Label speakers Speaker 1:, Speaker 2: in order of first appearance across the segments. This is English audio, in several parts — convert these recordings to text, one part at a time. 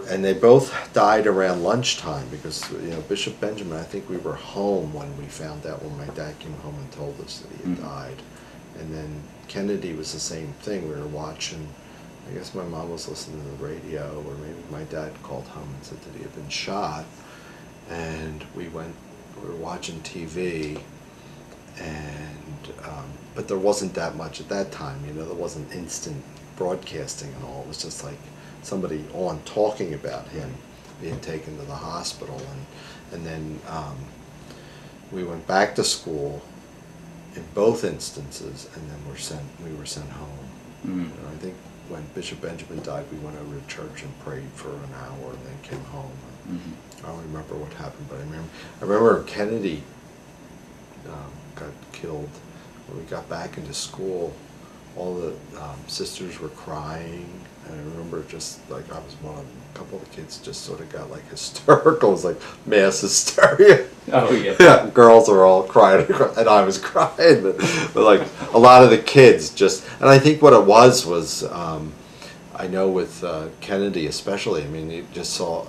Speaker 1: And they both died around lunchtime because, Bishop Benjamin, I think we were home when we found out, when my dad came home and told us that he had died. And then Kennedy was the same thing. We were watching, I guess my mom was listening to the radio, or maybe my dad called home and said that he had been shot. And we were watching TV, and but there wasn't that much at that time, there wasn't instant broadcasting and all. It was just like somebody on talking about him being taken to the hospital, and then we went back to school in both instances, and then we were sent home. I think when Bishop Benjamin died, we went over to church and prayed for an hour, and then came home. I don't remember what happened, but I remember Kennedy got killed. When we got back into school, all the sisters were crying, and I remember just like I was one of them. A couple of the kids just sort of got like hysterical. It was like mass hysteria.
Speaker 2: Oh yeah.
Speaker 1: Yeah, girls are all crying, and I was crying, but like a lot of the kids just, and I think what it was I know with Kennedy especially. I mean, you just saw,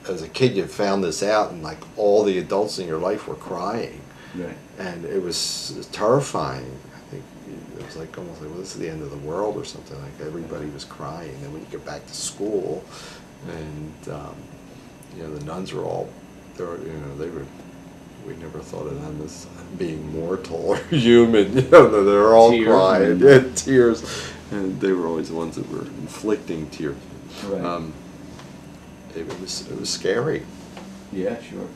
Speaker 1: as a kid you found this out, and like all the adults in your life were crying.
Speaker 2: Right.
Speaker 1: And it was terrifying. I think it was like almost like, well, this is the end of the world or something. Like everybody was crying. And when you get back to school, and the nuns were all, they were. We never thought of them as being mortal or human. They were all
Speaker 2: Tears.
Speaker 1: crying, yeah, tears, and they were always the ones that were inflicting tears.
Speaker 2: Right.
Speaker 1: It was scary.
Speaker 2: Yeah, sure.